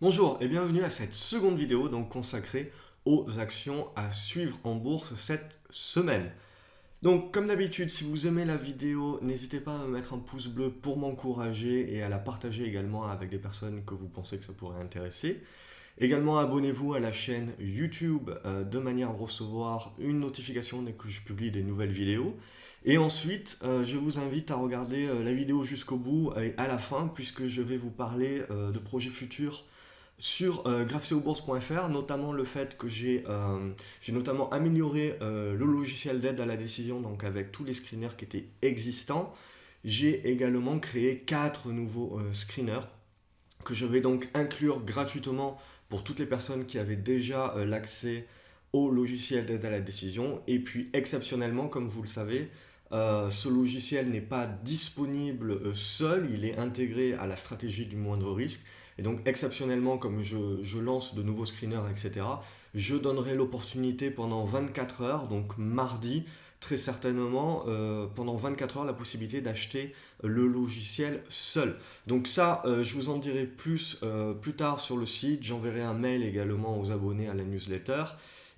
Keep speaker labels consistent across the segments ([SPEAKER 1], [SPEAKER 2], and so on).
[SPEAKER 1] Bonjour et bienvenue à cette seconde vidéo donc consacrée aux actions à suivre en bourse cette semaine. Donc comme d'habitude, si vous aimez la vidéo, n'hésitez pas à me mettre un pouce bleu pour m'encourager et à la partager également avec des personnes que vous pensez que ça pourrait intéresser. Également, abonnez-vous à la chaîne YouTube de manière à recevoir une notification dès que je publie des nouvelles vidéos. Et ensuite, je vous invite à regarder la vidéo jusqu'au bout et à la fin, puisque je vais vous parler de projets futurs sur graphseobourse.fr, notamment le fait que j'ai notamment amélioré le logiciel d'aide à la décision, donc avec tous les screeners qui étaient existants. J'ai également créé 4 nouveaux screeners que je vais donc inclure gratuitement pour toutes les personnes qui avaient déjà l'accès au logiciel d'aide à la décision. Et puis exceptionnellement, comme vous le savez, ce logiciel n'est pas disponible seul, il est intégré à la stratégie du moindre risque. Et donc exceptionnellement, comme je lance de nouveaux screeners, etc., je donnerai l'opportunité pendant 24 heures, donc mardi, très certainement, pendant 24 heures, la possibilité d'acheter le logiciel seul. Donc ça, je vous en dirai plus plus tard sur le site. J'enverrai un mail également aux abonnés à la newsletter.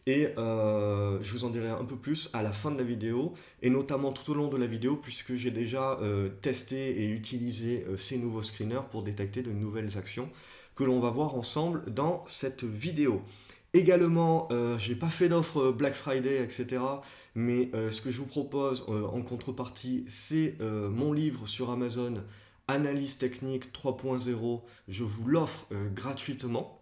[SPEAKER 1] Et je vous en dirai un peu plus à la fin de la vidéo, et notamment tout au long de la vidéo, puisque j'ai déjà testé et utilisé ces nouveaux screeners pour détecter de nouvelles actions que l'on va voir ensemble dans cette vidéo. Également, je n'ai pas fait d'offre Black Friday, etc. Mais ce que je vous propose en contrepartie, c'est mon livre sur Amazon, Analyse technique 3.0. Je vous l'offre gratuitement.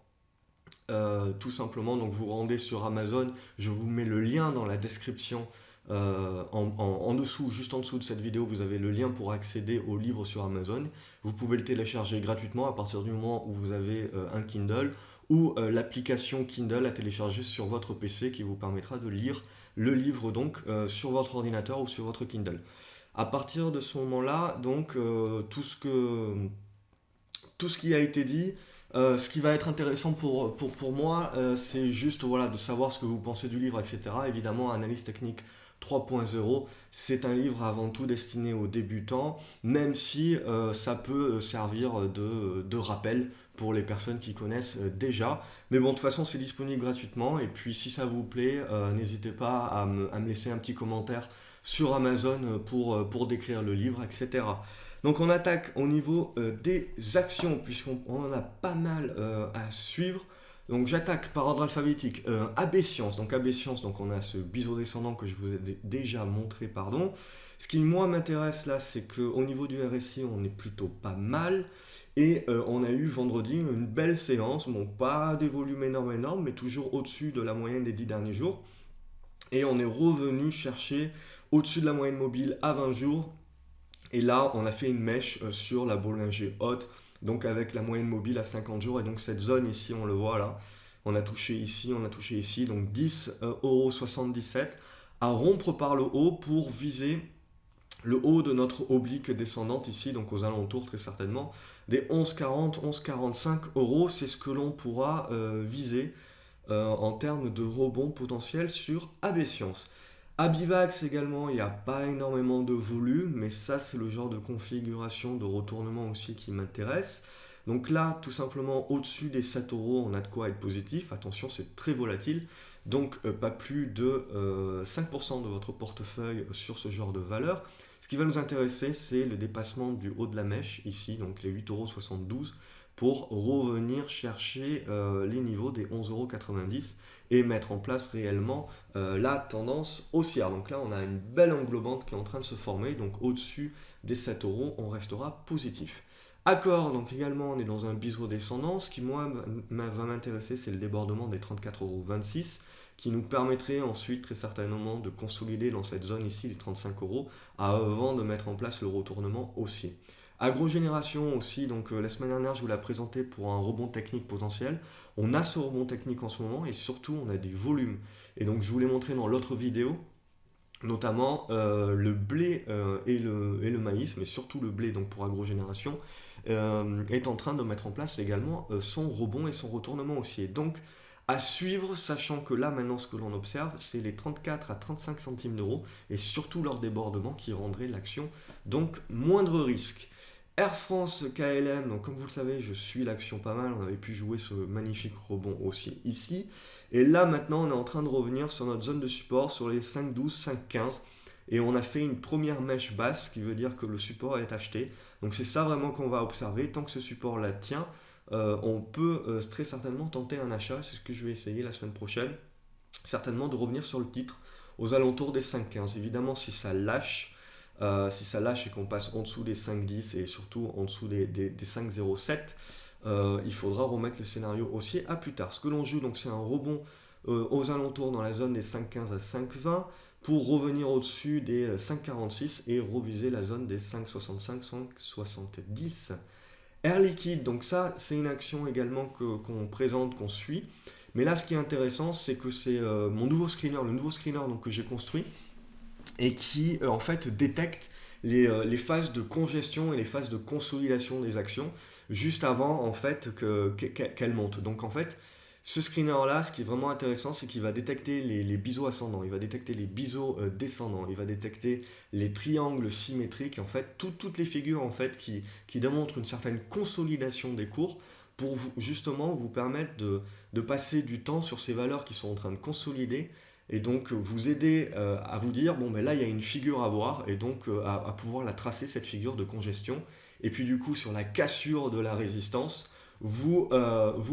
[SPEAKER 1] Tout simplement, donc vous rendez sur Amazon, je vous mets le lien dans la description en dessous, juste en dessous de cette vidéo, vous avez le lien pour accéder au livre sur Amazon. Vous pouvez le télécharger gratuitement à partir du moment où vous avez un Kindle ou l'application Kindle à télécharger sur votre PC qui vous permettra de lire le livre donc sur votre ordinateur ou sur votre Kindle. À partir de ce moment-là, donc tout ce qui a été dit, ce qui va être intéressant pour moi, c'est juste voilà, de savoir ce que vous pensez du livre, etc. Évidemment, Analyse technique 3.0, c'est un livre avant tout destiné aux débutants, même si ça peut servir de rappel pour les personnes qui connaissent déjà. Mais bon, de toute façon, c'est disponible gratuitement. Et puis, si ça vous plaît, n'hésitez pas à me laisser un petit commentaire sur Amazon pour décrire le livre, etc. Donc on attaque au niveau des actions, puisqu'on en a pas mal à suivre. Donc j'attaque par ordre alphabétique. AB Science. Donc AB Science, donc on a ce biseau descendant que je vous ai déjà montré, pardon. Ce qui moi m'intéresse là, c'est qu'au niveau du RSI, on est plutôt pas mal. Et on a eu vendredi une belle séance. Bon, pas des volumes énormes, mais toujours au-dessus de la moyenne des 10 derniers jours. Et on est revenu chercher au-dessus de la moyenne mobile à 20 jours. Et là, on a fait une mèche sur la Bollinger haute, donc avec la moyenne mobile à 50 jours. Et donc cette zone ici, on le voit là, on a touché ici, donc 10,77 € à rompre par le haut pour viser le haut de notre oblique descendante ici, donc aux alentours très certainement, des 11,40, 11,45 euros. C'est ce que l'on pourra viser en termes de rebond potentiel sur AB Science. Abivax également, il n'y a pas énormément de volume, mais ça c'est le genre de configuration de retournement aussi qui m'intéresse. Donc là, tout simplement au-dessus des 7 euros, on a de quoi être positif. Attention, c'est très volatile, donc pas plus de 5% de votre portefeuille sur ce genre de valeur. Ce qui va nous intéresser, c'est le dépassement du haut de la mèche, ici, donc les 8,72 € pour revenir chercher les niveaux des 11,90 € et mettre en place réellement la tendance haussière. Donc là, on a une belle englobante qui est en train de se former. Donc au-dessus des 7 euros, on restera positif. Accor, donc également, on est dans un biseau descendant. Ce qui, moi, va m'intéresser, c'est le débordement des 34,26 € qui nous permettrait ensuite très certainement de consolider dans cette zone ici les 35 € avant de mettre en place le retournement haussier. Agrogénération aussi, donc la semaine dernière je vous l'ai présenté pour un rebond technique potentiel. On a ce rebond technique en ce moment et surtout on a des volumes. Et donc je vous l'ai montré dans l'autre vidéo, notamment le blé et le maïs, mais surtout le blé donc pour agrogénération, est en train de mettre en place également son rebond et son retournement haussier. Donc à suivre, sachant que là maintenant ce que l'on observe, c'est les 34 à 35 centimes d'euros et surtout leur débordement qui rendrait l'action donc moindre risque. Air France KLM, donc comme vous le savez, je suis l'action pas mal, on avait pu jouer ce magnifique rebond aussi ici. Et là maintenant, on est en train de revenir sur notre zone de support, sur les 5,12, 5,15. Et on a fait une première mèche basse, ce qui veut dire que le support est acheté. Donc c'est ça vraiment qu'on va observer. Tant que ce support-là tient, on peut très certainement tenter un achat. C'est ce que je vais essayer la semaine prochaine. Certainement de revenir sur le titre aux alentours des 5,15. Évidemment, si ça lâche et qu'on passe en dessous des 5,10 et surtout en dessous des 5,07, il faudra remettre le scénario haussier à plus tard. Ce que l'on joue, donc, c'est un rebond aux alentours dans la zone des 5,15 à 5,20 pour revenir au-dessus des 5,46 et reviser la zone des 5,65, 5,70. Air Liquide, donc ça, c'est une action également qu'on présente, qu'on suit. Mais là, ce qui est intéressant, c'est que c'est mon nouveau screener, le nouveau screener donc, que j'ai construit et qui en fait détecte les phases de congestion et les phases de consolidation des actions juste avant en fait qu'elles montent. Donc en fait, ce screener-là, ce qui est vraiment intéressant, c'est qu'il va détecter les biseaux ascendants, il va détecter les biseaux descendants, il va détecter les triangles symétriques, en fait, toutes les figures en fait qui démontrent une certaine consolidation des cours pour justement vous permettre de passer du temps sur ces valeurs qui sont en train de consolider et donc vous aider à vous dire, bon ben là il y a une figure à voir et donc à pouvoir la tracer, cette figure de congestion. Et puis du coup sur la cassure de la résistance, vous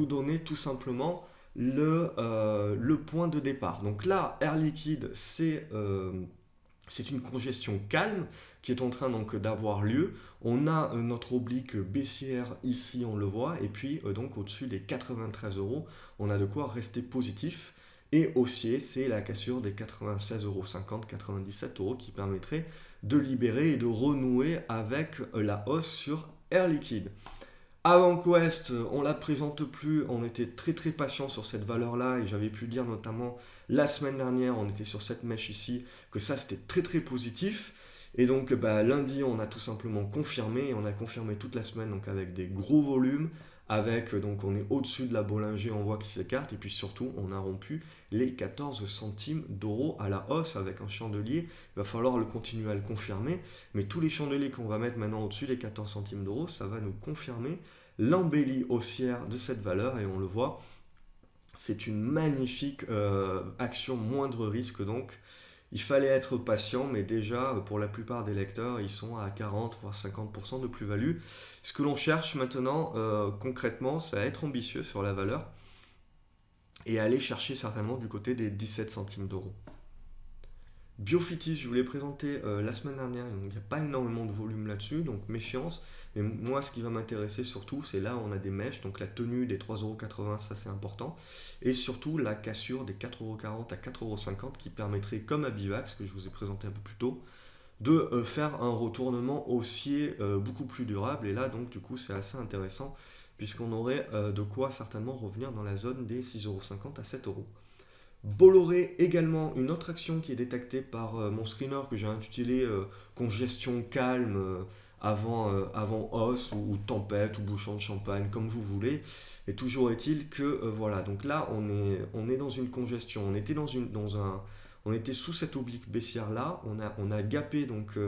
[SPEAKER 1] donnez tout simplement le point de départ. Donc là, Air Liquide, c'est une congestion calme qui est en train donc d'avoir lieu. On a notre oblique baissière ici, on le voit, et puis donc au-dessus des 93 euros, on a de quoi rester positif. Et haussier, c'est la cassure des 96,50 euros, 97 euros qui permettrait de libérer et de renouer avec la hausse sur Air Liquide. Avant Quest, on la présente plus, on était très très patient sur cette valeur-là et j'avais pu dire notamment la semaine dernière, on était sur cette mèche ici, que ça c'était très très positif. Et donc lundi, on a tout simplement confirmé, et on a confirmé toute la semaine donc avec des gros volumes, avec donc on est au-dessus de la Bollinger, on voit qui s'écarte, et puis surtout on a rompu les 14 centimes d'euros à la hausse avec un chandelier. Il va falloir le continuer à le confirmer, mais tous les chandeliers qu'on va mettre maintenant au-dessus des 14 centimes d'euros, ça va nous confirmer l'embellie haussière de cette valeur, et on le voit, c'est une magnifique action moindre risque donc. Il fallait être patient, mais déjà, pour la plupart des lecteurs, ils sont à 40 voire 50% de plus-value. Ce que l'on cherche maintenant, concrètement, c'est à être ambitieux sur la valeur et aller chercher certainement du côté des 17 centimes d'euros. Biofitis, je vous l'ai présenté la semaine dernière, il n'y a pas énormément de volume là-dessus, donc méfiance. Mais moi, ce qui va m'intéresser surtout, c'est là où on a des mèches, donc la tenue des 3,80 €, ça c'est important. Et surtout la cassure des 4,40 € à 4,50 € qui permettrait, comme à Bivax, que je vous ai présenté un peu plus tôt, de faire un retournement haussier beaucoup plus durable. Et là, donc, du coup, c'est assez intéressant, puisqu'on aurait de quoi certainement revenir dans la zone des 6,50 € à 7 €. Bolloré également, une autre action qui est détectée par mon screener que j'ai intitulé congestion calme avant hausse ou tempête ou bouchon de champagne, comme vous voulez. Et toujours est-il que voilà, donc là on est dans une congestion, on était sous cette oblique baissière là, on a gapé donc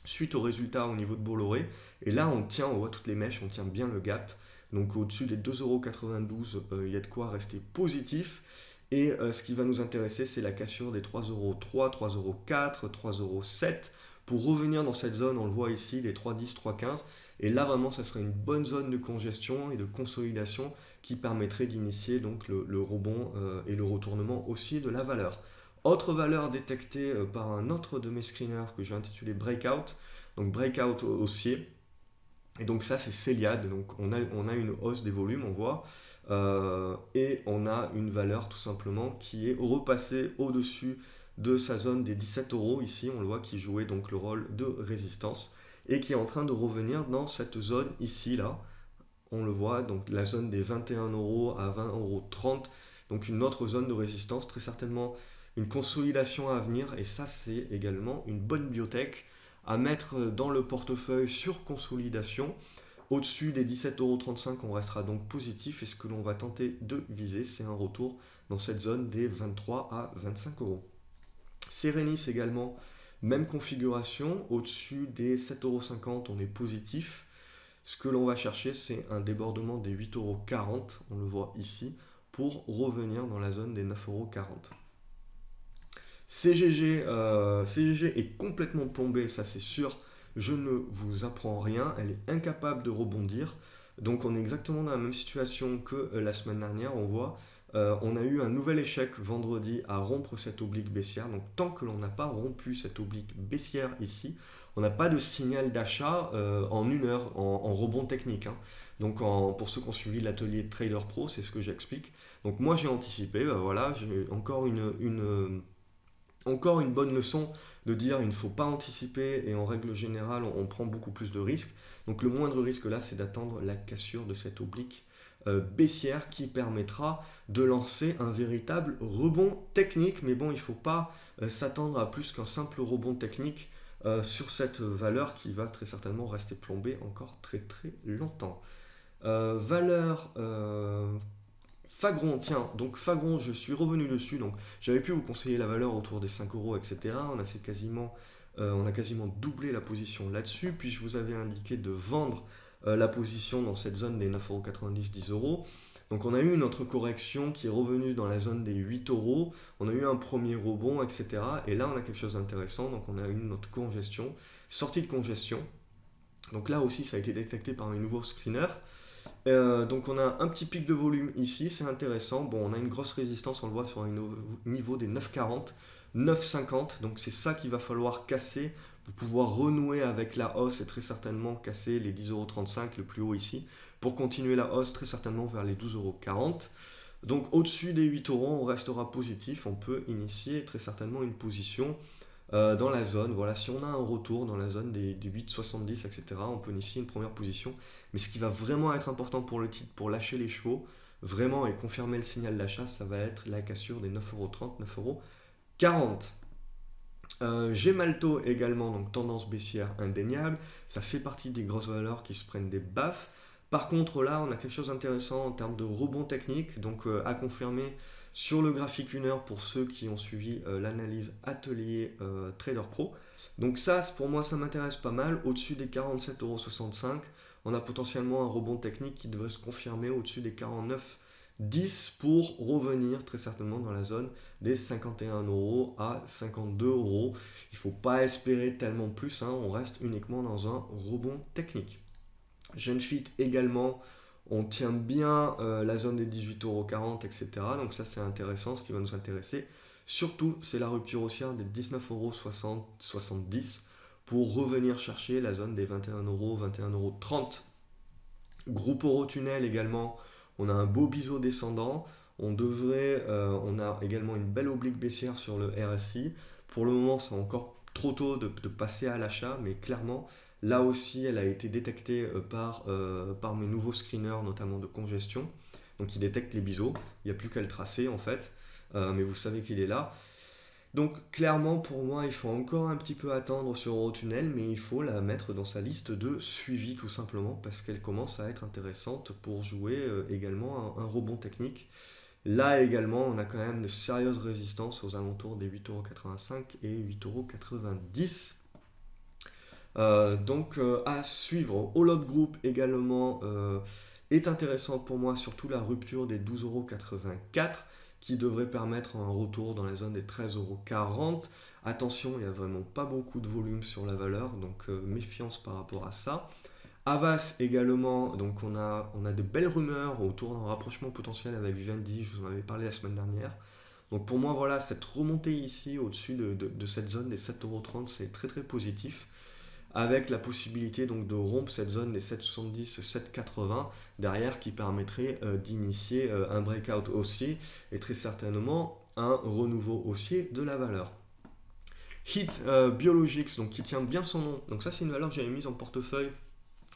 [SPEAKER 1] suite au résultat au niveau de Bolloré, et là on voit toutes les mèches, on tient bien le gap. Donc au-dessus des 2,92 €, il y a de quoi rester positif. Et ce qui va nous intéresser, c'est la cassure des 3,03 €, 3,04 €, 3,07 € pour revenir dans cette zone, on le voit ici, les 3,10, 3,15. Et là, vraiment, ça serait une bonne zone de congestion et de consolidation qui permettrait d'initier donc le rebond et le retournement aussi de la valeur. Autre valeur détectée par un autre de mes screeners que j'ai intitulé Breakout, donc Breakout haussier. Et donc ça c'est Céliade, donc on a une hausse des volumes, on voit, et on a une valeur tout simplement qui est repassée au-dessus de sa zone des 17 € ici, on le voit qui jouait donc le rôle de résistance, et qui est en train de revenir dans cette zone ici, là, on le voit, donc la zone des 21 € à 20,30 €, donc une autre zone de résistance, très certainement une consolidation à venir, et ça c'est également une bonne biotech à mettre dans le portefeuille sur consolidation. Au-dessus des 17,35 €, on restera donc positif, et ce que l'on va tenter de viser, c'est un retour dans cette zone des 23 à 25 €. Serenis également, même configuration, au-dessus des 7,50 €, on est positif. Ce que l'on va chercher, c'est un débordement des 8,40 €, on le voit ici, pour revenir dans la zone des 9,40 €. CGG est complètement plombée, ça c'est sûr. Je ne vous apprends rien, elle est incapable de rebondir. Donc on est exactement dans la même situation que la semaine dernière, on voit. On a eu un nouvel échec vendredi à rompre cette oblique baissière. Donc tant que l'on n'a pas rompu cette oblique baissière ici, on n'a pas de signal d'achat en une heure en rebond technique, hein. Donc pour ceux qui ont suivi l'atelier Trader Pro, c'est ce que j'explique. Donc moi j'ai anticipé, voilà, j'ai encore une bonne leçon de dire il ne faut pas anticiper et en règle générale on prend beaucoup plus de risques. Donc le moindre risque là c'est d'attendre la cassure de cette oblique baissière qui permettra de lancer un véritable rebond technique. Mais bon, il ne faut pas s'attendre à plus qu'un simple rebond technique sur cette valeur qui va très certainement rester plombée encore très très longtemps. Valeur Fagron, tiens, donc Fagron, je suis revenu dessus, donc j'avais pu vous conseiller la valeur autour des 5 euros, etc. On a quasiment doublé la position là-dessus, puis je vous avais indiqué de vendre la position dans cette zone des 9,90 €, 10 euros. Donc on a eu notre correction qui est revenue dans la zone des 8 euros, on a eu un premier rebond, etc. Et là on a quelque chose d'intéressant, donc on a eu notre congestion, sortie de congestion. Donc là aussi ça a été détecté par mes nouveaux screeners. Donc on a un petit pic de volume ici, c'est intéressant. Bon, on a une grosse résistance, on le voit sur un niveau des 9,40, 9,50. Donc c'est ça qu'il va falloir casser pour pouvoir renouer avec la hausse et très certainement casser les 10,35 € le plus haut ici pour continuer la hausse très certainement vers les 12,40 €. Donc au-dessus des 8 euros, on restera positif. On peut initier très certainement une position dans la zone. Voilà, si on a un retour dans la zone des 8,70, etc., on peut initier une première position. Mais ce qui va vraiment être important pour le titre, pour lâcher les chevaux, vraiment et confirmer le signal d'achat, ça va être la cassure des 9,30 €, 9,40 €. Gemalto également, donc tendance baissière indéniable. Ça fait partie des grosses valeurs qui se prennent des baffes. Par contre, là, on a quelque chose d'intéressant en termes de rebond technique, donc à confirmer sur le graphique 1 heure pour ceux qui ont suivi l'analyse atelier Trader Pro. Donc ça, pour moi, ça m'intéresse pas mal. Au-dessus des 47,65 €, on a potentiellement un rebond technique qui devrait se confirmer au-dessus des 49,10 € pour revenir très certainement dans la zone des 51 € à 52 €. Il ne faut pas espérer tellement plus, hein, on reste uniquement dans un rebond technique. Genfit également, on tient bien la zone des 18,40 €, etc. Donc ça c'est intéressant, ce qui va nous intéresser. Surtout, c'est la rupture haussière des 19,70 € pour revenir chercher la zone des 21 €, 21,30 €. Groupe Eurotunnel également, on a un beau biseau descendant. On a également une belle oblique baissière sur le RSI. Pour le moment, c'est encore trop tôt de passer à l'achat, mais clairement, là aussi, elle a été détectée par mes nouveaux screeners, notamment de congestion. Donc, ils détectent les biseaux. Il n'y a plus qu'à le tracer, en fait. Mais vous savez qu'il est là. Donc, clairement, pour moi, il faut encore un petit peu attendre sur Eurotunnel, mais il faut la mettre dans sa liste de suivi, tout simplement, parce qu'elle commence à être intéressante pour jouer également un rebond technique. Là également, on a quand même de sérieuses résistances aux alentours des 8,85 € et 8,90 €. Donc à suivre. Holod Group également est intéressant pour moi, surtout la rupture des 12,84 € qui devrait permettre un retour dans la zone des 13,40 €. Attention, il n'y a vraiment pas beaucoup de volume sur la valeur, donc méfiance par rapport à ça. Havas également, donc on a de belles rumeurs autour d'un rapprochement potentiel avec Vivendi, je vous en avais parlé la semaine dernière. Donc pour moi, voilà, cette remontée ici au-dessus de cette zone des 7,30 €, c'est très très positif, avec la possibilité donc de rompre cette zone des 7,70, 7,80 derrière qui permettrait d'initier un breakout haussier et très certainement un renouveau haussier de la valeur. Hit Biologics, donc qui tient bien son nom. Donc ça c'est une valeur que j'avais mise en portefeuille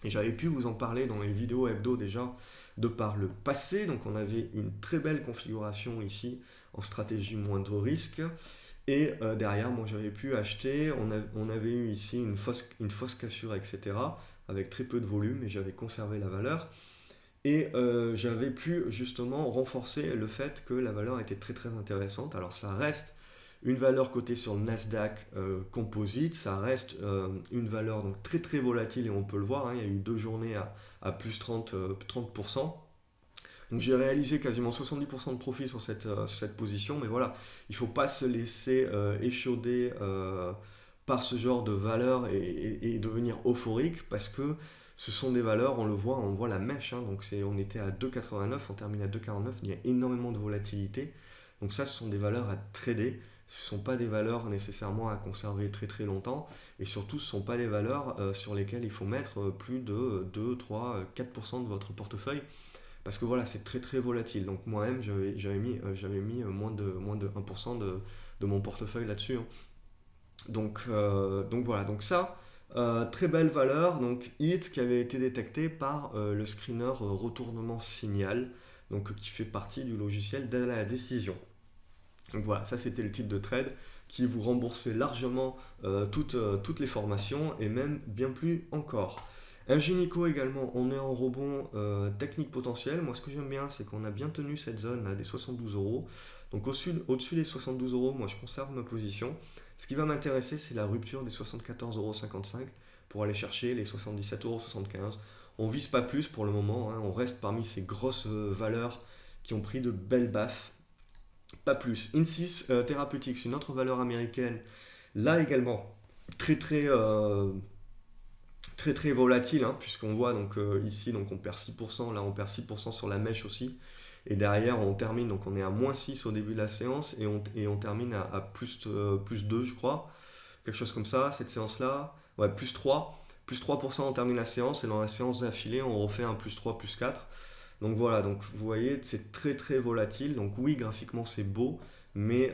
[SPEAKER 1] et j'avais pu vous en parler dans les vidéos hebdo déjà de par le passé. Donc on avait une très belle configuration ici en stratégie moindre risque. Et derrière, moi j'avais pu acheter, on avait eu ici une fausse cassure, etc. avec très peu de volume et j'avais conservé la valeur. Et j'avais pu justement renforcer le fait que la valeur était très très intéressante. Alors ça reste une valeur cotée sur le Nasdaq Composite, ça reste une valeur donc très très volatile et on peut le voir, hein, il y a eu 2 journées à plus 30%. Donc j'ai réalisé quasiment 70% de profit sur cette position, mais voilà, il ne faut pas se laisser échauder par ce genre de valeurs et devenir euphorique parce que ce sont des valeurs, on voit la mèche, hein, donc on était à 2,89, on termine à 2,49, il y a énormément de volatilité. Donc ça, ce sont des valeurs à trader, ce ne sont pas des valeurs nécessairement à conserver très très longtemps, et surtout, ce ne sont pas des valeurs sur lesquelles il faut mettre plus de 2, 3, 4% de votre portefeuille, parce que voilà, c'est très très volatile. Donc moi-même, j'avais mis moins de 1% de mon portefeuille là-dessus, hein. Donc voilà, donc ça, très belle valeur, donc HIT qui avait été détecté par le screener retournement signal, donc qui fait partie du logiciel de la décision. Donc voilà, ça c'était le type de trade qui vous remboursait largement toutes les formations et même bien plus encore. Ingenico également, on est en rebond technique potentiel. Moi ce que j'aime bien c'est qu'on a bien tenu cette zone là des 72 euros. Donc au-dessus des 72 euros, moi je conserve ma position. Ce qui va m'intéresser c'est la rupture des 74,55 euros pour aller chercher les 77,75 euros. On vise pas plus pour le moment, hein. On reste parmi ces grosses valeurs qui ont pris de belles baffes. Pas plus. Insys Therapeutics, une autre valeur américaine, là également très très très très volatile, hein, puisqu'on voit donc ici donc on perd 6%, là on perd 6% sur la mèche aussi, et derrière on termine, donc on est à moins 6 au début de la séance et on termine à plus 2 je crois, quelque chose comme ça, cette séance là, ouais plus 3% on termine la séance, et dans la séance d'affilée on refait un plus 3, plus 4. Donc voilà, donc vous voyez, c'est très très volatile. Donc oui, graphiquement c'est beau, mais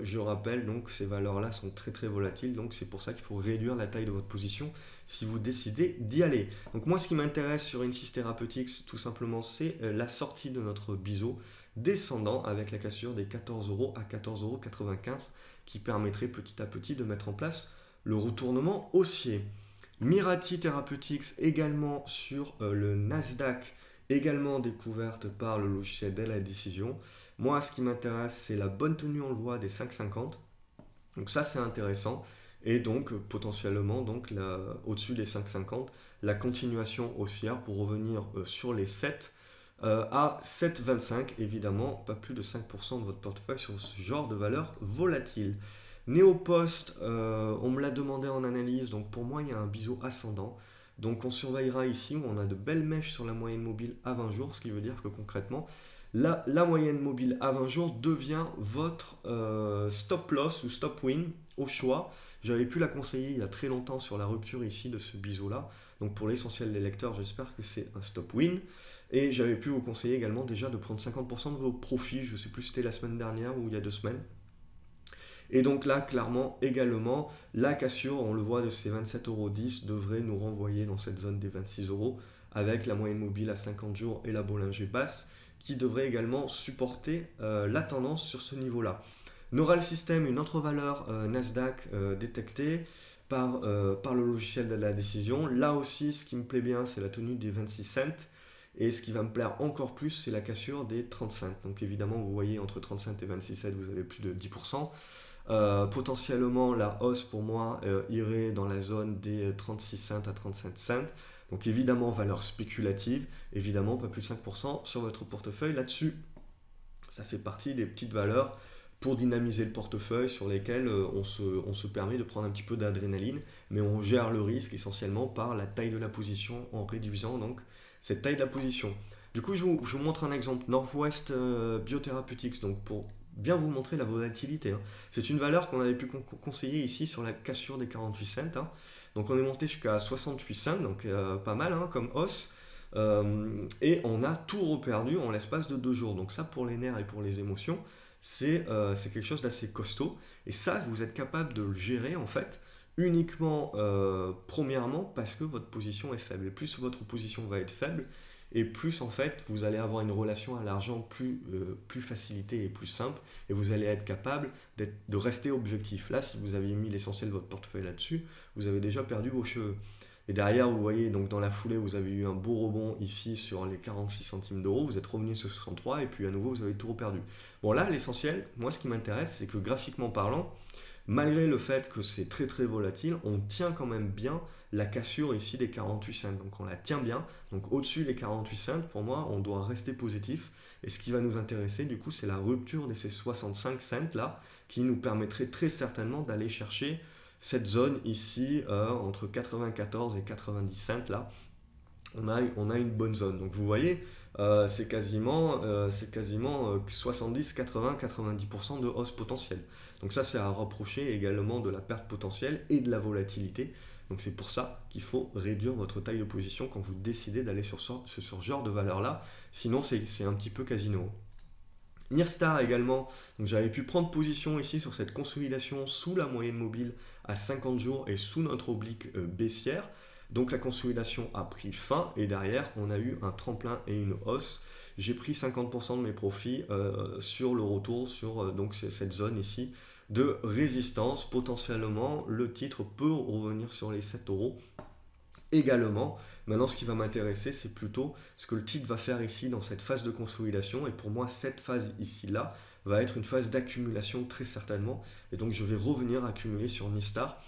[SPEAKER 1] je rappelle donc ces valeurs-là sont très très volatiles. Donc c'est pour ça qu'il faut réduire la taille de votre position si vous décidez d'y aller. Donc moi, ce qui m'intéresse sur Insys Therapeutics, tout simplement, c'est la sortie de notre biseau descendant avec la cassure des 14 euros à 14,95 euros qui permettrait petit à petit de mettre en place le retournement haussier. Mirati Therapeutics également sur le Nasdaq, également découverte par le logiciel de la décision. Moi, ce qui m'intéresse, c'est la bonne tenue, on le voit, des 5,50. Donc ça, c'est intéressant. Et donc, potentiellement, donc, au-dessus des 5,50, la continuation haussière pour revenir sur les 7 à 7,25. Évidemment, pas plus de 5% de votre portefeuille sur ce genre de valeur volatile. Néopost, on me l'a demandé en analyse, donc pour moi il y a un biseau ascendant. Donc on surveillera ici où on a de belles mèches sur la moyenne mobile à 20 jours, ce qui veut dire que concrètement, la moyenne mobile à 20 jours devient votre stop loss ou stop win au choix. J'avais pu la conseiller il y a très longtemps sur la rupture ici de ce biseau-là. Donc pour l'essentiel des lecteurs, j'espère que c'est un stop win. Et j'avais pu vous conseiller également déjà de prendre 50% de vos profits, je ne sais plus si c'était la semaine dernière ou il y a 2 semaines. Et donc là, clairement, également, la cassure, on le voit, de ces 27,10 euros devrait nous renvoyer dans cette zone des 26 euros avec la moyenne mobile à 50 jours et la Bollinger basse qui devrait également supporter la tendance sur ce niveau-là. Neural System, une autre valeur Nasdaq détectée par le logiciel de la décision. Là aussi, ce qui me plaît bien, c'est la tenue des 26 cents. Et ce qui va me plaire encore plus, c'est la cassure des 35. Donc évidemment, vous voyez, entre 35 et 26 cents, vous avez plus de 10%. Potentiellement, la hausse pour moi irait dans la zone des 36 cents à 37 cents. Donc évidemment, valeur spéculative, évidemment pas plus de 5% sur votre portefeuille là-dessus. Ça fait partie des petites valeurs pour dynamiser le portefeuille sur lesquelles on se permet de prendre un petit peu d'adrénaline, mais on gère le risque essentiellement par la taille de la position en réduisant donc cette taille de la position. Du coup, je vous montre un exemple, Northwest Biotherapeutics, donc pour bien vous montrer la volatilité, hein. C'est une valeur qu'on avait pu conseiller ici sur la cassure des 48 cents, hein. Donc on est monté jusqu'à 68 cents, donc pas mal, hein, comme hausse. Et on a tout reperdu en l'espace de 2 jours. Donc ça, pour les nerfs et pour les émotions, c'est quelque chose d'assez costaud. Et ça, vous êtes capable de le gérer en fait uniquement premièrement parce que votre position est faible. Et plus votre position va être faible, et plus en fait vous allez avoir une relation à l'argent plus facilitée et plus simple, et vous allez être capable de rester objectif. Là, si vous avez mis l'essentiel de votre portefeuille là-dessus, vous avez déjà perdu vos cheveux. Et derrière, vous voyez, donc dans la foulée, vous avez eu un beau rebond ici sur les 46 centimes d'euros. Vous êtes revenu sur 63 et puis à nouveau, vous avez tout reperdu. Bon, là, l'essentiel, moi, ce qui m'intéresse, c'est que graphiquement parlant, malgré le fait que c'est très très volatile, on tient quand même bien la cassure ici des 48 cents. Donc on la tient bien. Donc au-dessus des 48 cents, pour moi, on doit rester positif. Et ce qui va nous intéresser, du coup, c'est la rupture de ces 65 cents là, qui nous permettrait très certainement d'aller chercher cette zone ici entre 94 et 90 cents là. On a une bonne zone. Donc vous voyez, c'est quasiment 70, 80, 90% de hausse potentielle. Donc ça, c'est à rapprocher également de la perte potentielle et de la volatilité. Donc c'est pour ça qu'il faut réduire votre taille de position quand vous décidez d'aller sur ce genre de valeur-là. Sinon, c'est un petit peu casino. Nirstar également, donc j'avais pu prendre position ici sur cette consolidation sous la moyenne mobile à 50 jours et sous notre oblique baissière. Donc la consolidation a pris fin et derrière on a eu un tremplin et une hausse. J'ai pris 50% de mes profits sur le retour sur donc cette zone ici de résistance. Potentiellement le titre peut revenir sur les 7 euros également. Maintenant, ce qui va m'intéresser, c'est plutôt ce que le titre va faire ici dans cette phase de consolidation. Et pour moi, cette phase ici-là va être une phase d'accumulation très certainement. Et donc, je vais revenir accumuler sur Nistar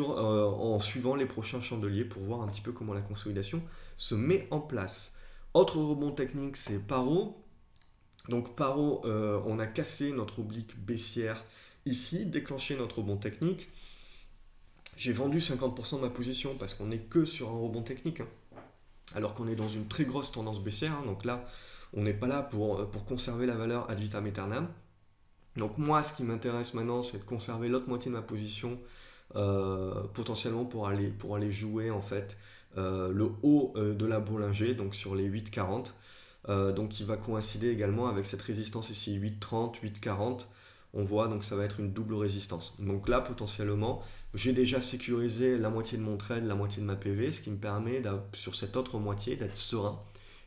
[SPEAKER 1] en suivant les prochains chandeliers pour voir un petit peu comment la consolidation se met en place. Autre rebond technique, c'est Paro. Donc Paro, on a cassé notre oblique baissière ici, déclenché notre rebond technique. J'ai vendu 50% de ma position parce qu'on n'est que sur un rebond technique, hein, alors qu'on est dans une très grosse tendance baissière. Hein, donc là, on n'est pas là pour conserver la valeur ad vitam aeternam. Donc moi, ce qui m'intéresse maintenant, c'est de conserver l'autre moitié de ma position, potentiellement pour aller jouer en fait le haut de la Bollinger, donc sur les 8,40. Donc qui va coïncider également avec cette résistance ici, 8,30, 8,40. On voit donc ça va être une double résistance. Donc là potentiellement j'ai déjà sécurisé la moitié de mon trade, la moitié de ma PV, ce qui me permet sur cette autre moitié d'être serein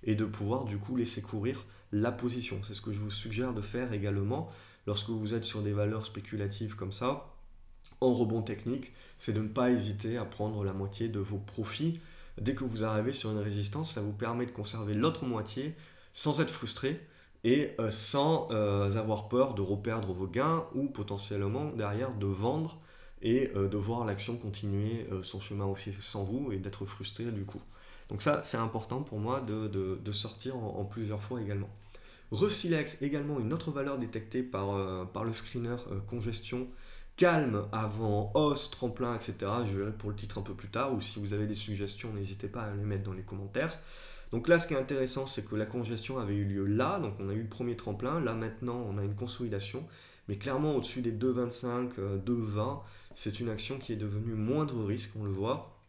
[SPEAKER 1] et de pouvoir du coup laisser courir la position. C'est ce que je vous suggère de faire également lorsque vous êtes sur des valeurs spéculatives comme ça, en rebond technique, c'est de ne pas hésiter à prendre la moitié de vos profits. Dès que vous arrivez sur une résistance, ça vous permet de conserver l'autre moitié sans être frustré et sans avoir peur de reperdre vos gains ou potentiellement derrière de vendre et de voir l'action continuer son chemin aussi sans vous et d'être frustré du coup. Donc ça, c'est important pour moi de sortir en plusieurs fois également. Resilex, également une autre valeur détectée par le screener congestion, calme avant hausse, tremplin, etc. Je verrai pour le titre un peu plus tard, ou si vous avez des suggestions, n'hésitez pas à les mettre dans les commentaires. Donc là, ce qui est intéressant, c'est que la congestion avait eu lieu là, donc on a eu le premier tremplin, là maintenant on a une consolidation, mais clairement au-dessus des 2,25, 2,20, c'est une action qui est devenue moindre risque, on le voit,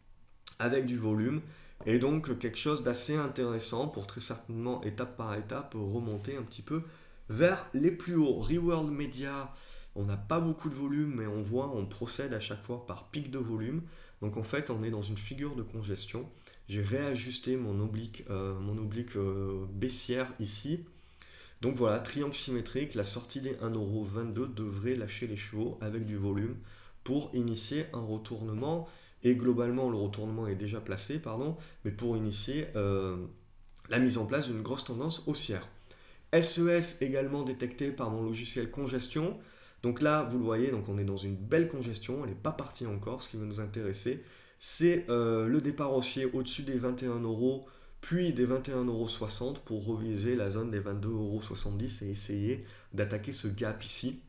[SPEAKER 1] avec du volume, et donc quelque chose d'assez intéressant pour très certainement, étape par étape, remonter un petit peu vers les plus hauts. Reworld Media, on n'a pas beaucoup de volume, mais on voit, on procède à chaque fois par pic de volume. Donc en fait, on est dans une figure de congestion. J'ai réajusté mon oblique baissière ici. Donc voilà, triangle symétrique, la sortie des 1,22€ devrait lâcher les chevaux avec du volume pour initier un retournement. Et globalement, le retournement est déjà placé, pardon, mais pour initier la mise en place d'une grosse tendance haussière. SES également détecté par mon logiciel congestion. Donc là, vous le voyez, donc on est dans une belle congestion, elle n'est pas partie encore. Ce qui va nous intéresser, c'est le départ haussier au-dessus des 21€, puis des 21,60€ pour reviser la zone des 22,70€ et essayer d'attaquer ce gap ici,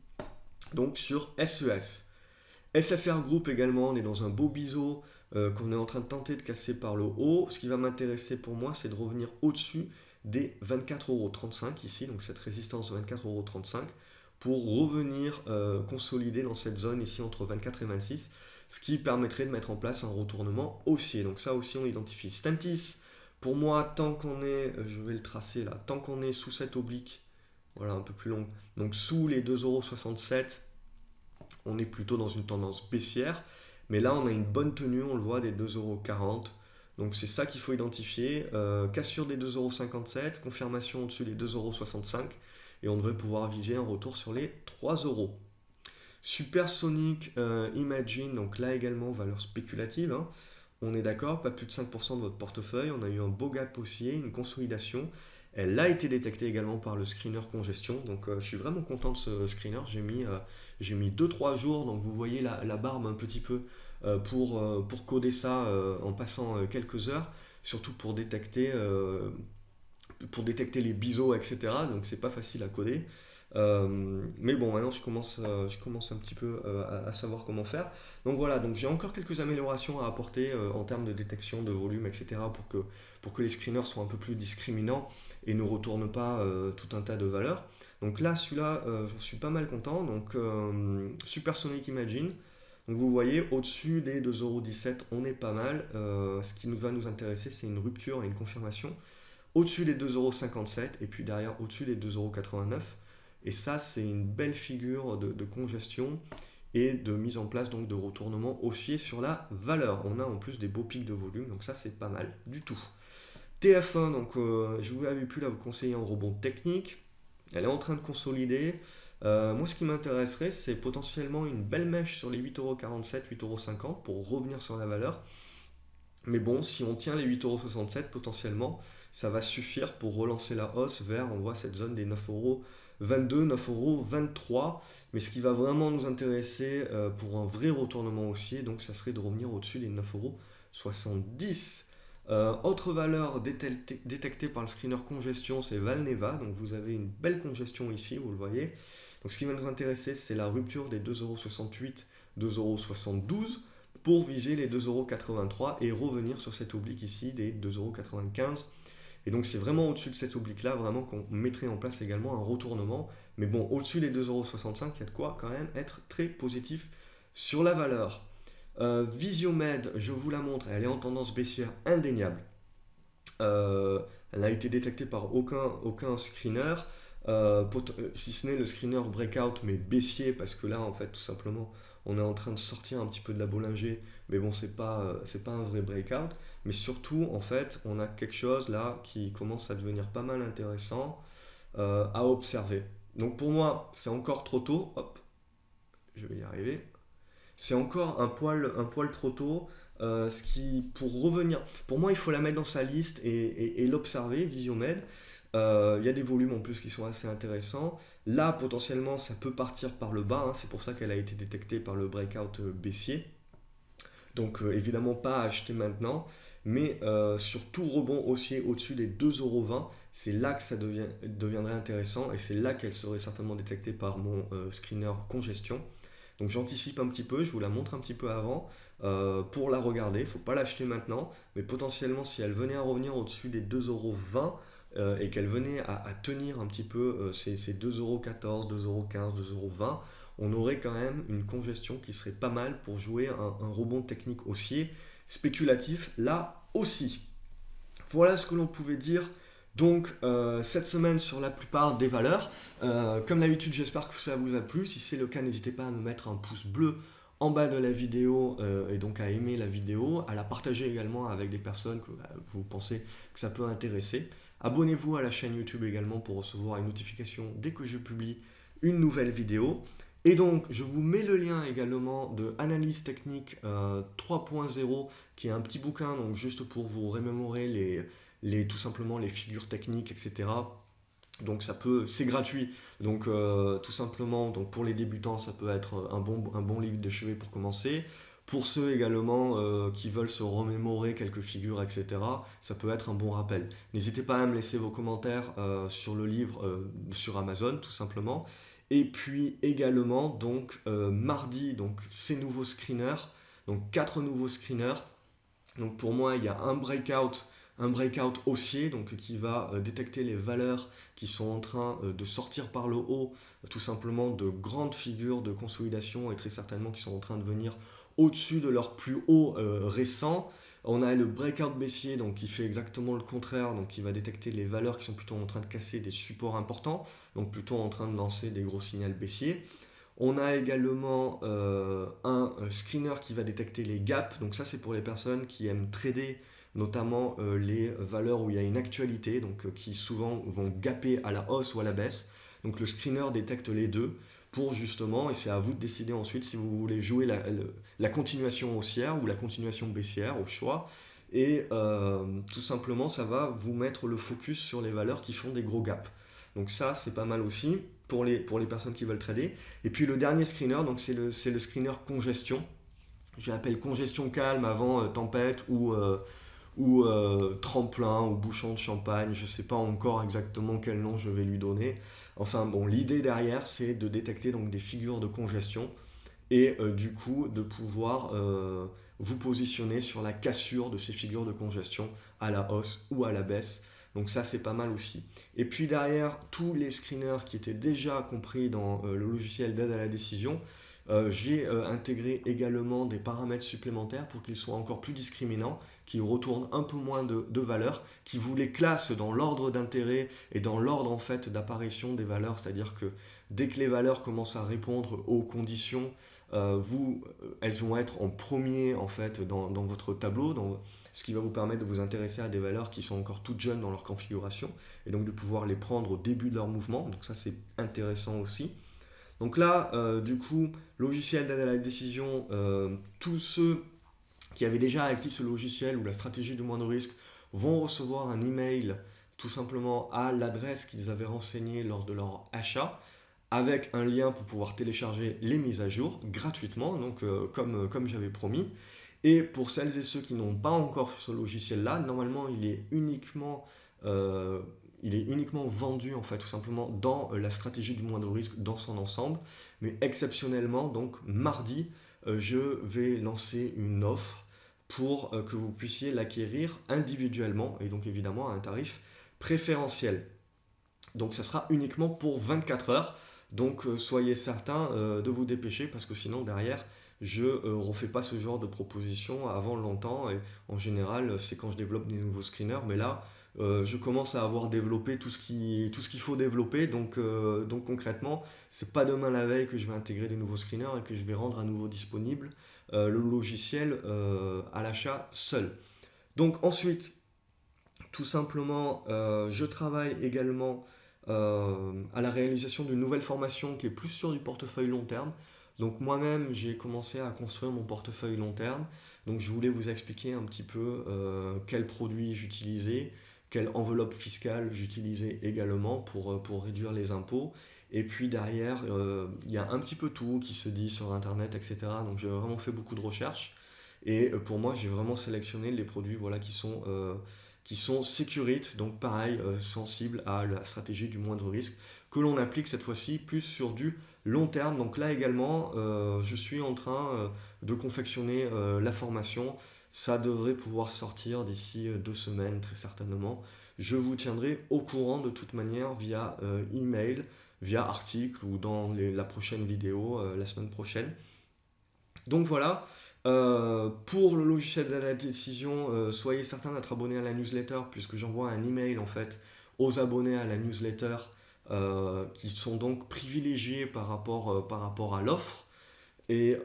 [SPEAKER 1] donc sur SES. SFR Group également, on est dans un beau biseau qu'on est en train de tenter de casser par le haut. Ce qui va m'intéresser pour moi, c'est de revenir au-dessus des 24,35€ ici, donc cette résistance de 24,35€ pour revenir consolider dans cette zone ici entre 24 et 26, ce qui permettrait de mettre en place un retournement haussier. Donc ça aussi on identifie. Stentis, pour moi, tant qu'on est, je vais le tracer là, tant qu'on est sous cette oblique, voilà un peu plus longue, donc sous les 2,67€, on est plutôt dans une tendance baissière. Mais là on a une bonne tenue, on le voit, des 2,40€. Donc c'est ça qu'il faut identifier. Cassure des 2,57€, confirmation au-dessus des 2,65€. Et on devrait pouvoir viser un retour sur les 3€. Supersonic Imagine, donc là également valeur spéculative, hein. On est d'accord, pas plus de 5% de votre portefeuille. On a eu un beau gap haussier, une consolidation. Elle a été détectée également par le screener congestion. Donc je suis vraiment content de ce screener. J'ai mis 2-3 jours. Donc vous voyez la barbe un petit peu pour coder ça en passant quelques heures. Surtout pour détecter les biseaux, etc. Donc c'est pas facile à coder. Mais bon, maintenant je commence un petit peu à savoir comment faire. Donc voilà, donc j'ai encore quelques améliorations à apporter en termes de détection de volume, etc. pour que les screeners soient un peu plus discriminants et ne retournent pas tout un tas de valeurs. Donc là, celui-là, j'en suis pas mal content. Donc Supersonic Imagine. Donc vous voyez, au-dessus des 2,17€, on est pas mal. Ce qui va nous intéresser, c'est une rupture et une confirmation au-dessus des 2,57€ et puis derrière au-dessus des 2,89€. Et ça, c'est une belle figure de congestion et de mise en place donc de retournement haussier sur la valeur. On a en plus des beaux pics de volume, donc ça, c'est pas mal du tout. TF1, donc je vous avais pu là vous conseiller un rebond technique. Elle est en train de consolider. Moi, ce qui m'intéresserait, c'est potentiellement une belle mèche sur les 8,47€, 8,50€ pour revenir sur la valeur. Mais bon, si on tient les 8,67€, potentiellement, ça va suffire pour relancer la hausse vers, on voit cette zone des 9,22€, 9,23€. Mais ce qui va vraiment nous intéresser pour un vrai retournement haussier, donc ça serait de revenir au-dessus des 9,70€. Autre valeur détectée par le screener congestion, c'est Valneva. Donc vous avez une belle congestion ici, vous le voyez. Donc ce qui va nous intéresser, c'est la rupture des 2,68€, 2,72€ pour viser les 2,83€ et revenir sur cette oblique ici des 2,95€. Et donc c'est vraiment au-dessus de cette oblique-là, vraiment qu'on mettrait en place également un retournement. Mais bon, au-dessus des 2,65€, il y a de quoi quand même être très positif sur la valeur. Visiomed, je vous la montre, elle est en tendance baissière indéniable. Elle n'a été détectée par aucun screener, si ce n'est le screener breakout, mais baissier, parce que là, en fait, tout simplement, on est en train de sortir un petit peu de la Bollinger, mais bon, c'est pas un vrai breakout. Mais surtout, en fait, on a quelque chose là qui commence à devenir pas mal intéressant à observer. Donc pour moi, c'est encore trop tôt. Hop, je vais y arriver. C'est encore un poil trop tôt. Pour revenir, pour moi, il faut la mettre dans sa liste et l'observer, Visiomed. Il y a des volumes en plus qui sont assez intéressants. Là, potentiellement, ça peut partir par le bas. C'est pour ça qu'elle a été détectée par le breakout baissier. Donc, évidemment, pas à acheter maintenant. Mais sur tout rebond haussier au-dessus des 2,20€, c'est là que ça deviendrait intéressant. Et c'est là qu'elle serait certainement détectée par mon screener congestion. Donc j'anticipe un petit peu, je vous la montre un petit peu avant pour la regarder. Il ne faut pas l'acheter maintenant, mais potentiellement si elle venait à revenir au-dessus des 2,20€ et qu'elle venait à tenir un petit peu ces 2,14€, 2,15€, 2,20€, on aurait quand même une congestion qui serait pas mal pour jouer un rebond technique haussier spéculatif là aussi. Voilà ce que l'on pouvait dire donc cette semaine sur la plupart des valeurs. Comme d'habitude, j'espère que ça vous a plu. Si c'est le cas, n'hésitez pas à nous mettre un pouce bleu en bas de la vidéo et donc à aimer la vidéo, à la partager également avec des personnes que vous pensez que ça peut intéresser. Abonnez-vous à la chaîne YouTube également pour recevoir une notification dès que je publie une nouvelle vidéo. Et donc, je vous mets le lien également de Analyse technique 3.0, qui est un petit bouquin, donc juste pour vous remémorer tout simplement les figures techniques, etc. Donc c'est gratuit. Donc tout simplement, donc pour les débutants, ça peut être un bon livre de chevet pour commencer. Pour ceux également qui veulent se remémorer quelques figures, etc., ça peut être un bon rappel. N'hésitez pas à me laisser vos commentaires sur le livre sur Amazon, tout simplement. Et puis également, donc mardi, donc ces nouveaux screeners, donc 4 nouveaux screeners. Donc pour moi, il y a un breakout haussier, donc qui va détecter les valeurs qui sont en train de sortir par le haut, tout simplement de grandes figures de consolidation et très certainement qui sont en train de venir au-dessus de leur plus haut récent. On a le breakout baissier, donc qui fait exactement le contraire, donc qui va détecter les valeurs qui sont plutôt en train de casser des supports importants, donc plutôt en train de lancer des gros signaux baissiers. On a également un screener qui va détecter les gaps, donc ça c'est pour les personnes qui aiment trader notamment les valeurs où il y a une actualité, donc qui souvent vont gaper à la hausse ou à la baisse. Donc le screener détecte les deux pour justement, et c'est à vous de décider ensuite si vous voulez jouer la continuation haussière ou la continuation baissière au choix. Et tout simplement, ça va vous mettre le focus sur les valeurs qui font des gros gaps. Donc ça, c'est pas mal aussi pour les personnes qui veulent trader. Et puis le dernier screener, donc c'est le screener congestion. Je l'appelle congestion calme avant tempête ou tremplin ou bouchon de champagne. Je ne sais pas encore exactement quel nom je vais lui donner. Enfin bon, l'idée derrière, c'est de détecter donc des figures de congestion et du coup de pouvoir vous positionner sur la cassure de ces figures de congestion à la hausse ou à la baisse. Donc ça, c'est pas mal aussi. Et puis derrière, tous les screeners qui étaient déjà compris dans le logiciel d'aide à la décision, j'ai intégré également des paramètres supplémentaires pour qu'ils soient encore plus discriminants, qui retournent un peu moins de valeurs, qui vous les classent dans l'ordre d'intérêt et dans l'ordre en fait d'apparition des valeurs, c'est-à-dire que dès que les valeurs commencent à répondre aux conditions, elles vont être en premier en fait dans votre tableau, ce qui va vous permettre de vous intéresser à des valeurs qui sont encore toutes jeunes dans leur configuration et donc de pouvoir les prendre au début de leur mouvement. Donc ça, c'est intéressant aussi. Donc là, du coup, logiciel d'aide à la décision, tous ceux qui avaient déjà acquis ce logiciel ou la stratégie du moindre risque vont recevoir un email tout simplement à l'adresse qu'ils avaient renseignée lors de leur achat, avec un lien pour pouvoir télécharger les mises à jour gratuitement, donc comme j'avais promis. Et pour celles et ceux qui n'ont pas encore ce logiciel-là, normalement il est uniquement vendu en fait tout simplement dans la stratégie du moindre risque dans son ensemble. Mais exceptionnellement, donc mardi, je vais lancer une offre pour que vous puissiez l'acquérir individuellement et donc évidemment à un tarif préférentiel. Donc ça sera uniquement pour 24 heures. Donc soyez certains de vous dépêcher parce que sinon derrière je ne refais pas ce genre de proposition avant longtemps et en général c'est quand je développe des nouveaux screeners, mais là je commence à avoir développé tout ce qu'il faut développer, donc concrètement c'est pas demain la veille que je vais intégrer des nouveaux screeners et que je vais rendre à nouveau disponible le logiciel à l'achat seul. Donc ensuite tout simplement je travaille également à la réalisation d'une nouvelle formation qui est plus sur du portefeuille long terme. Donc moi-même, j'ai commencé à construire mon portefeuille long terme. Donc je voulais vous expliquer un petit peu quels produits j'utilisais, quelle enveloppe fiscale j'utilisais également pour réduire les impôts. Et puis derrière, il y a un petit peu tout qui se dit sur Internet, etc. Donc j'ai vraiment fait beaucoup de recherches. Et pour moi, j'ai vraiment sélectionné les produits voilà, qui sont sécurites, donc pareil, sensibles à la stratégie du moindre risque, que l'on applique cette fois-ci plus sur du long terme. Donc là également, je suis en train de confectionner la formation. Ça devrait pouvoir sortir d'ici 2 semaines, très certainement. Je vous tiendrai au courant de toute manière via email, via article ou dans la prochaine vidéo la semaine prochaine. Donc voilà. Pour le logiciel de la décision, soyez certain d'être abonné à la newsletter puisque j'envoie un email en fait aux abonnés à la newsletter qui sont donc privilégiés par rapport à l'offre et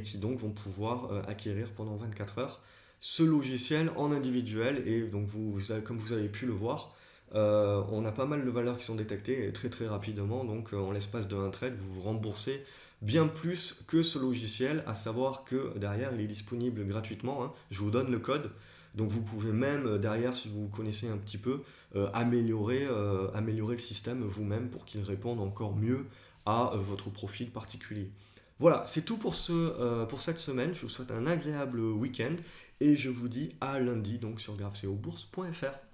[SPEAKER 1] qui donc vont pouvoir acquérir pendant 24 heures ce logiciel en individuel. Et donc comme vous avez pu le voir, on a pas mal de valeurs qui sont détectées et très très rapidement, donc en l'espace de un trade vous vous remboursez bien plus que ce logiciel, à savoir que derrière il est disponible gratuitement, hein. Je vous donne le code, donc vous pouvez même derrière, si vous connaissez un petit peu, améliorer le système vous-même pour qu'il réponde encore mieux à votre profil particulier. Voilà, c'est tout pour cette semaine. Je vous souhaite un agréable week-end et je vous dis à lundi donc sur graphcobourse.fr.